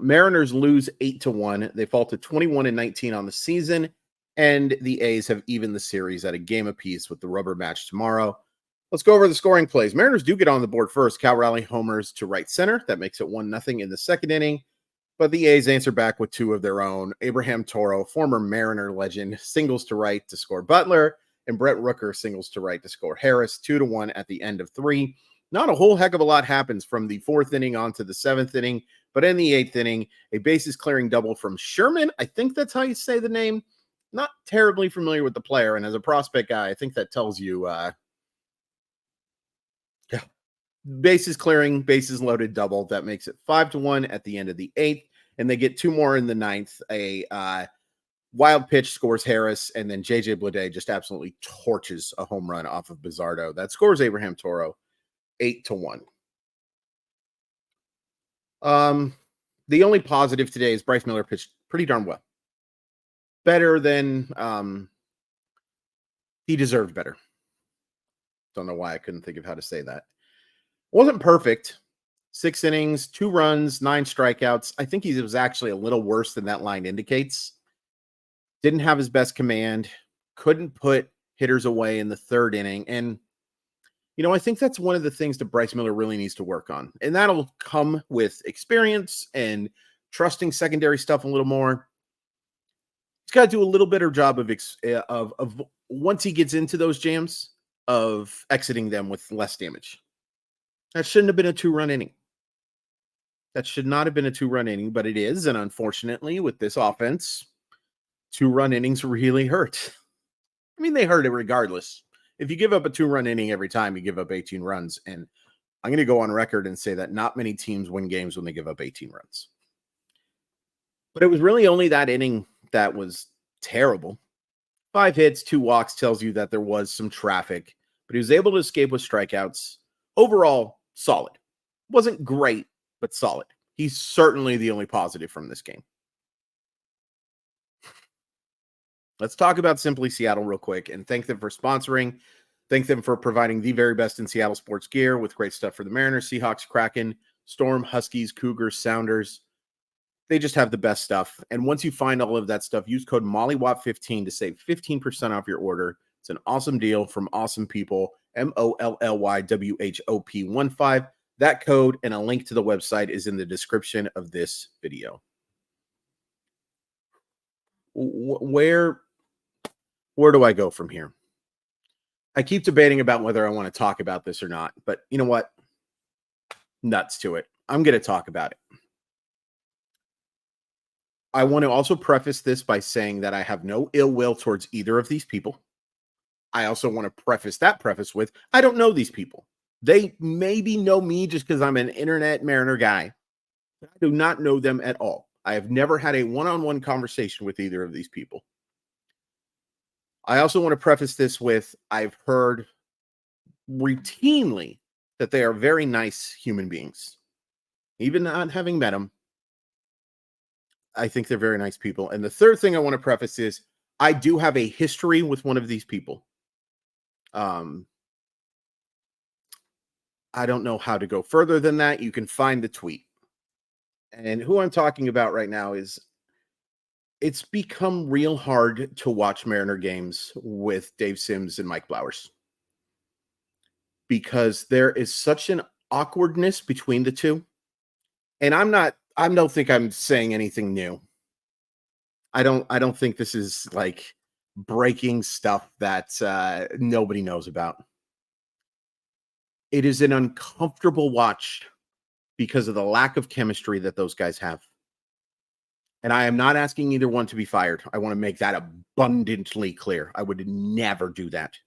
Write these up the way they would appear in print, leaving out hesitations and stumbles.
Mariners lose 8-1. They fall to 21-19 on the season, and the A's have evened the series at a game apiece with the rubber match tomorrow. Let's go over the scoring plays. Mariners do get on the board first. Cal Raleigh homers to right center. That makes it 1-0 in the second inning. But the A's answer back with two of their own. Abraham Toro, former Mariner legend, singles to right to score Butler, and Brett Rooker singles to right to score Harris. 2-1 at the end of 3. Not a whole heck of a lot happens from the 4th inning on to the 7th inning. But in the 8th inning, a bases clearing double from Sherman. I think that's how you say the name. Not terribly familiar with the player. And as a prospect guy, I think that tells you, bases clearing, bases loaded double. That makes it 5-1 at the end of the 8th. And they get 2 more in the 9th. A wild pitch scores Harris. And then J.J. Bleday just absolutely torches a home run off of Bizardo. That scores Abraham Toro 8-1. The only positive today is Bryce Miller pitched pretty darn well. Better than he deserved better. Don't know why I couldn't think of how to say that. Wasn't perfect. 6 innings, 2 runs, 9 strikeouts. I think he was actually a little worse than that line indicates. Didn't have his best command. Couldn't put hitters away in the 3rd inning. And, I think that's one of the things that Bryce Miller really needs to work on. And that'll come with experience and trusting secondary stuff a little more. He's got to do a little better job of once he gets into those jams, of exiting them with less damage. That shouldn't have been a 2-run inning. That should not have been a 2-run inning, but it is. And unfortunately, with this offense, 2-run innings really hurt. I mean, they hurt it regardless. If you give up a 2-run inning every time, you give up 18 runs. And I'm going to go on record and say that not many teams win games when they give up 18 runs. But it was really only that inning that was terrible. 5 hits, 2 walks tells you that there was some traffic, but he was able to escape with strikeouts. Overall, solid. Wasn't great, but solid. He's certainly the only positive from this game. Let's talk about Simply Seattle real quick and thank them for sponsoring. Thank them for providing the very best in Seattle sports gear with great stuff for the Mariners, Seahawks, Kraken, Storm, Huskies, Cougars, Sounders. They just have the best stuff. And once you find all of that stuff, use code MOLLYWOP15 to save 15% off your order. It's an awesome deal from awesome people. MOLLYWHOP15. That code and a link to the website is in the description of this video. Where do I go from here? I keep debating about whether I want to talk about this or not, but you know what? Nuts to it. I'm going to talk about it. I want to also preface this by saying that I have no ill will towards either of these people. I also want to preface that preface with, I don't know these people. They maybe know me just because I'm an internet Mariner guy. I do not know them at all. I have never had a one-on-one conversation with either of these people. I also want to preface this with, I've heard routinely that they are very nice human beings. Even not having met them, I think they're very nice people. And the third thing I want to preface is, I do have a history with one of these people. I don't know how to go further than that. You can find the tweet. And who I'm talking about right now is, it's become real hard to watch Mariner games with Dave Sims and Mike Blowers. Because there is such an awkwardness between the two. And I don't think I'm saying anything new. I don't think this is like breaking stuff that nobody knows about. It is an uncomfortable watch because of the lack of chemistry that those guys have. And I am not asking either one to be fired. I want to make that abundantly clear. I would never do that.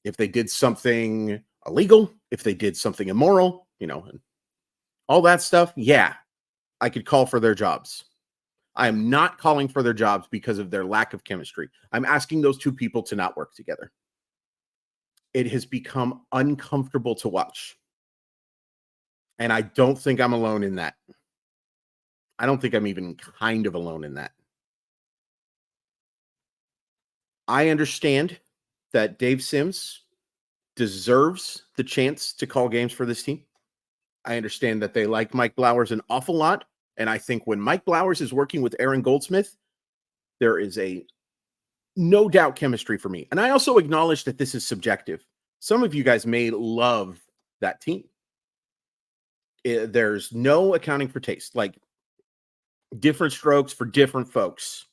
If they did something illegal, if they did something immoral, all that stuff, yeah, I could call for their jobs. I am not calling for their jobs because of their lack of chemistry. I'm asking those two people to not work together. It has become uncomfortable to watch. And I don't think I'm alone in that. I don't think I'm even kind of alone in that. I understand that Dave Sims deserves the chance to call games for this team. I understand that they like Mike Blowers an awful lot. And I think when Mike Blowers is working with Aaron Goldsmith, there is a no doubt chemistry for me. And I also acknowledge that this is subjective. Some of you guys may love that team. There's no accounting for taste, like different strokes for different folks.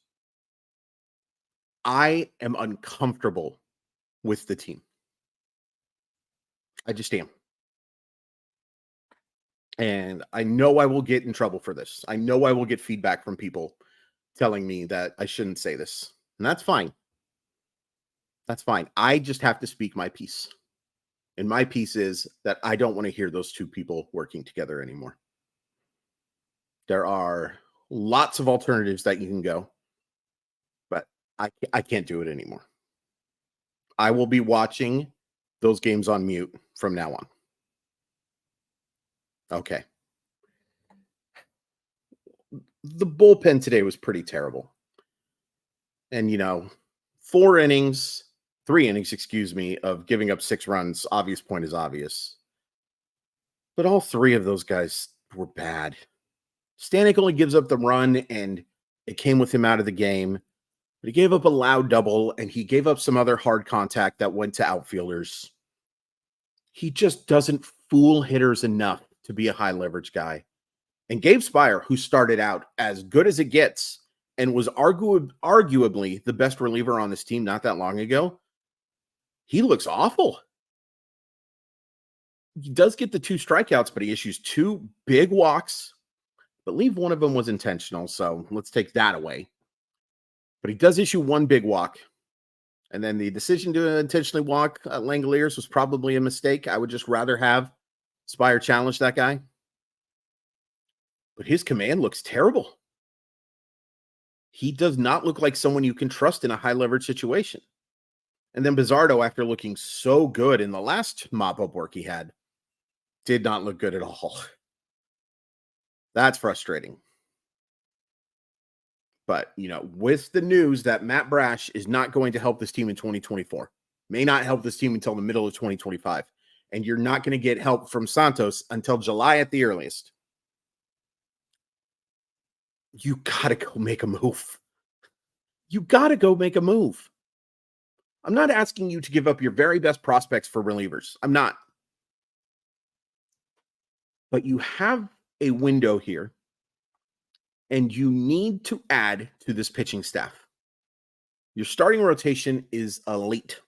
I am uncomfortable with the team. I just am. And I know I will get in trouble for this. I know I will get feedback from people telling me that I shouldn't say this. And that's fine. That's fine. I just have to speak my piece. And my piece is that I don't want to hear those two people working together anymore. There are lots of alternatives that you can go, but I can't do it anymore. I will be watching those games on mute from now on. Okay. The bullpen today was pretty terrible. And, 3 innings, of giving up 6 runs. Obvious point is obvious. But all 3 of those guys were bad. Stanek only gives up the run, and it came with him out of the game. But he gave up a loud double, and he gave up some other hard contact that went to outfielders. He just doesn't fool hitters enough to be a high leverage guy. And Gabe Spire, who started out as good as it gets and was arguably the best reliever on this team not that long ago, he looks awful. He does get the 2 strikeouts, but he issues 2 big walks. I believe one of them was intentional, so let's take that away. But he does issue 1 big walk. And then the decision to intentionally walk Langoliers was probably a mistake. I would just rather have Spire challenge that guy. But his command looks terrible. He does not look like someone you can trust in a high leverage situation. And then Bizzardo, after looking so good in the last mop-up work he had, did not look good at all. That's frustrating. But, with the news that Matt Brash is not going to help this team in 2024, may not help this team until the middle of 2025, and you're not going to get help from Santos until July at the earliest, you got to go make a move. You got to go make a move. I'm not asking you to give up your very best prospects for relievers. I'm not. But you have a window here, and you need to add to this pitching staff. Your starting rotation is elite.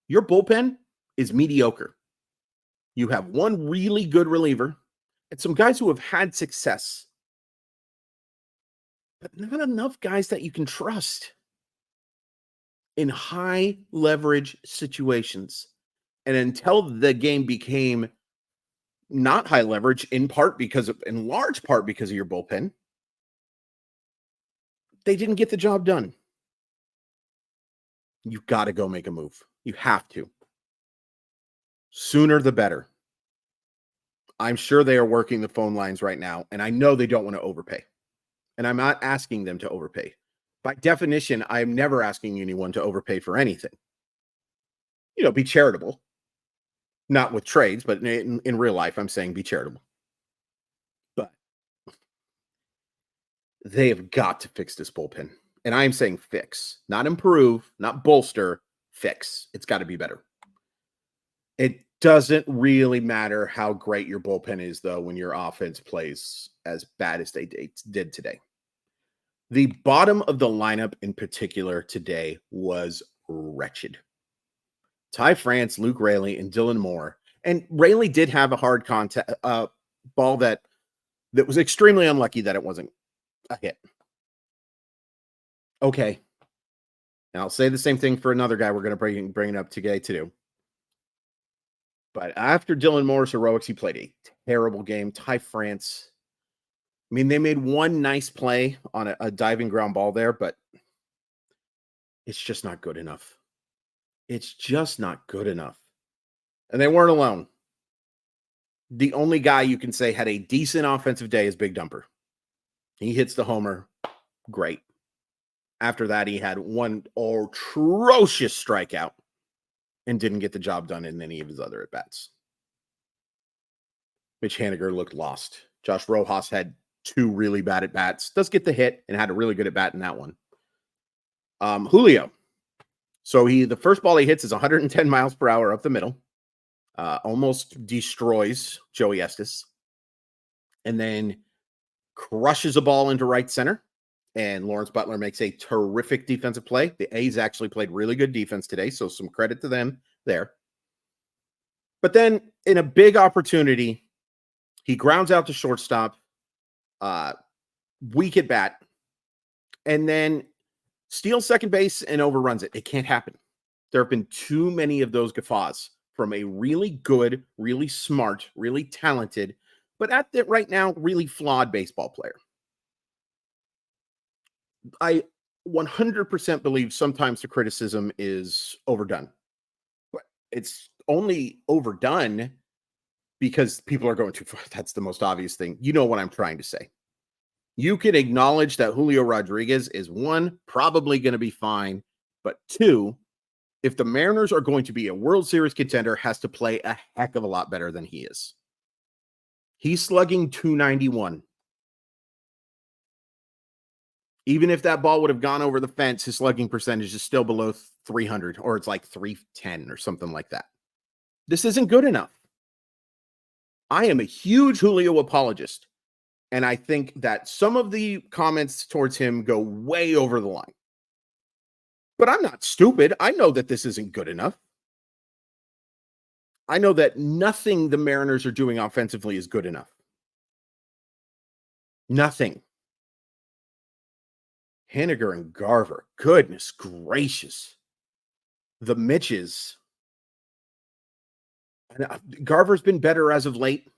Your bullpen is mediocre. You have 1 really good reliever and some guys who have had success, but not enough guys that you can trust in high leverage situations. And until the game became not high leverage, in large part because of your bullpen, they didn't get the job done. You got to go make a move. You have to. Sooner the better. I'm sure they are working the phone lines right now, and I know they don't want to overpay. And I'm not asking them to overpay. By definition, I am never asking anyone to overpay for anything. Be charitable. Not with trades, but in real life, I'm saying be charitable. But they have got to fix this bullpen. And I am saying fix, not improve, not bolster, fix. It's got to be better. It doesn't really matter how great your bullpen is, though, when your offense plays as bad as they did today. The bottom of the lineup in particular today was wretched. Ty France, Luke Raley, and Dylan Moore. And Raley did have a hard contact ball that was extremely unlucky that it wasn't a hit. Okay. And I'll say the same thing for another guy we're going to bring it up today too. But after Dylan Moore's heroics, he played a terrible game. Ty France, they made 1 nice play on a diving ground ball there, but it's just not good enough. It's just not good enough. And they weren't alone. The only guy you can say had a decent offensive day is Big Dumper. He hits the homer. Great. After that, he had 1 atrocious strikeout and didn't get the job done in any of his other at-bats. Mitch Haniger looked lost. Josh Rojas had 2 really bad at bats. Does get the hit and had a really good at bat in that one. Julio. So the first ball he hits is 110 miles per hour up the middle. Almost destroys Joey Estes. And then crushes a ball into right center. And Lawrence Butler makes a terrific defensive play. The A's actually played really good defense today, so some credit to them there. But then in a big opportunity, he grounds out to shortstop, weak at bat, and then steals second base and overruns it. It can't happen. There have been too many of those guffaws from a really good, really smart, really talented, but at the right now, really flawed baseball player. I 100% believe sometimes the criticism is overdone. But it's only overdone because people are going too far. That's the most obvious thing. You know what I'm trying to say. You can acknowledge that Julio Rodriguez is, 1, probably going to be fine, but 2, if the Mariners are going to be a World Series contender, has to play a heck of a lot better than he is. He's slugging .291. Even if that ball would have gone over the fence, his slugging percentage is still below 300, or it's like 310 or something like that. This isn't good enough. I am a huge Julio apologist, and I think that some of the comments towards him go way over the line. But I'm not stupid. I know that this isn't good enough. I know that nothing the Mariners are doing offensively is good enough. Nothing. Henniger and Garver, goodness gracious. The Mitches. Garver's been better as of late.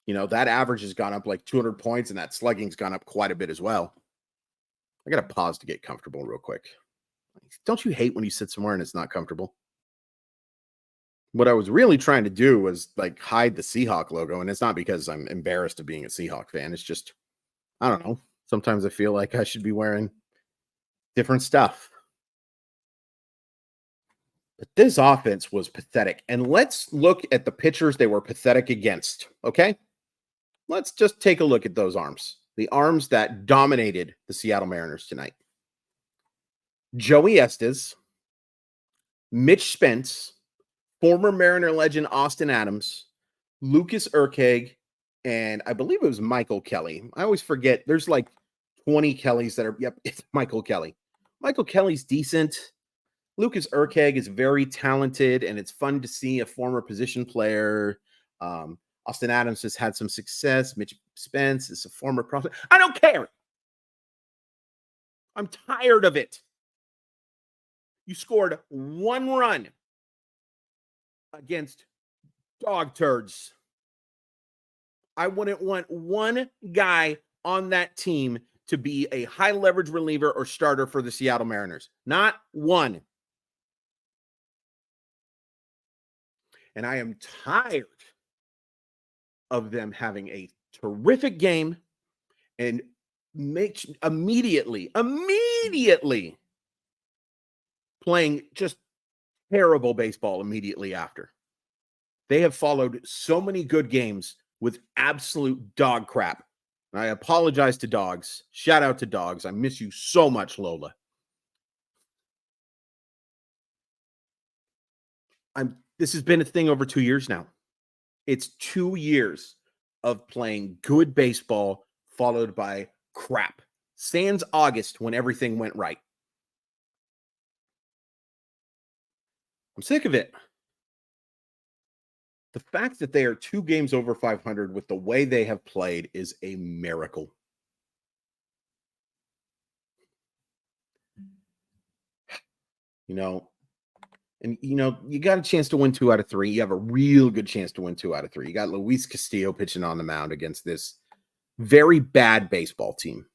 You know, that average has gone up like 200 points, and that slugging's gone up quite a bit as well. I got to pause to get comfortable real quick. Don't you hate when you sit somewhere and it's not comfortable? What I was really trying to do was like hide the Seahawk logo, and it's not because I'm embarrassed of being a Seahawk fan. It's just, I don't know. Sometimes I feel like I should be wearing different stuff. But this offense was pathetic. And let's look at the pitchers they were pathetic against, okay? Let's just take a look at those arms. The arms that dominated the Seattle Mariners tonight. Joey Estes, Mitch Spence, former Mariner legend Austin Adams, Lucas Urquhart, and I believe it was Michael Kelly. I always forget. There's like 20 Kellys that are, yep, it's Michael Kelly. Michael Kelly's decent. Lucas Urquhart is very talented, and it's fun to see a former position player. Austin Adams has had some success. Mitch Spence is a former prospect. I don't care. I'm tired of it. You scored 1 run against dog turds. I wouldn't want one guy on that team to be a high leverage reliever or starter for the Seattle Mariners. Not one. And I am tired of them having a terrific game and immediately playing just terrible baseball immediately after. They have followed so many good games with absolute dog crap. And I apologize to dogs. Shout out to dogs. I miss you so much, Lola. This has been a thing over 2 years now. It's 2 years of playing good baseball followed by crap. Sans August when everything went right. I'm sick of it. The fact that they are 2 games over 500 with the way they have played is a miracle. You know, and you got a chance to win 2 out of 3. You have a real good chance to win 2 out of 3. You got Luis Castillo pitching on the mound against this very bad baseball team.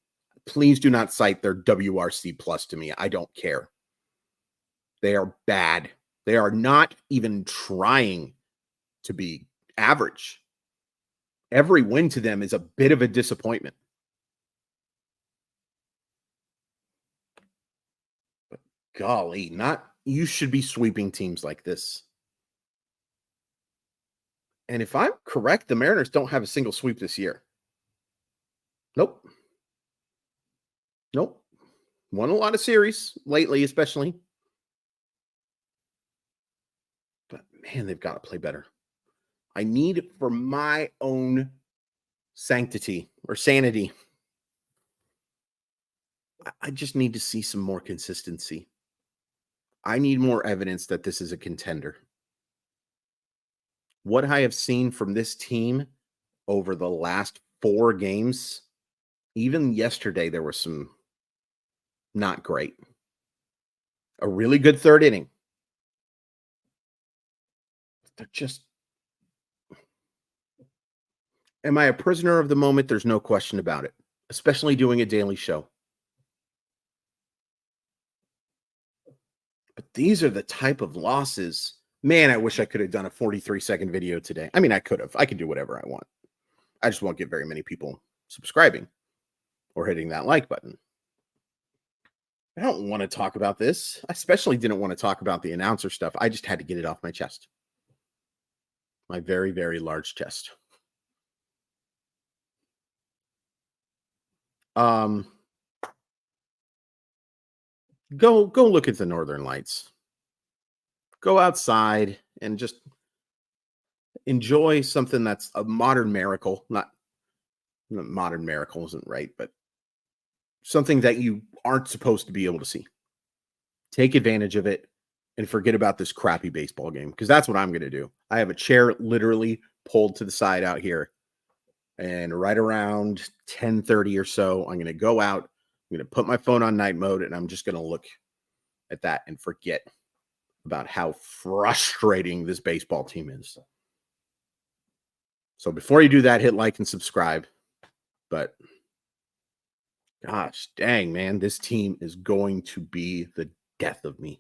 Please do not cite their WRC plus to me. I don't care. They are bad. They are not even trying to be average. Every win to them is a bit of a disappointment. But golly, you should be sweeping teams like this. And if I'm correct, the Mariners don't have a single sweep this year. Nope. Nope. Won a lot of series lately, especially. But man, they've got to play better. I need for my own sanctity or sanity. I just need to see some more consistency. I need more evidence that this is a contender. What I have seen from this team over the last 4 games, even yesterday, there was some not great. A really good third inning. They're just, am I a prisoner of the moment? There's no question about it, especially doing a daily show. But these are the type of losses. Man, I wish I could have done a 43-second video today. I mean, I could have. I can do whatever I want. I just won't get very many people subscribing or hitting that like button. I don't want to talk about this. I especially didn't want to talk about the announcer stuff. I just had to get it off my chest. My very, very large chest. Go look at the Northern Lights. Go outside and just enjoy something that's a modern miracle. Not modern miracle isn't right, but something that you aren't supposed to be able to see. Take advantage of it and forget about this crappy baseball game, because that's what I'm going to do. I have a chair literally pulled to the side out here, and right around 10:30 or so, I'm going to go out. I'm going to put my phone on night mode, and I'm just going to look at that and forget about how frustrating this baseball team is. So before you do that, hit like and subscribe. But gosh dang, man, this team is going to be the death of me.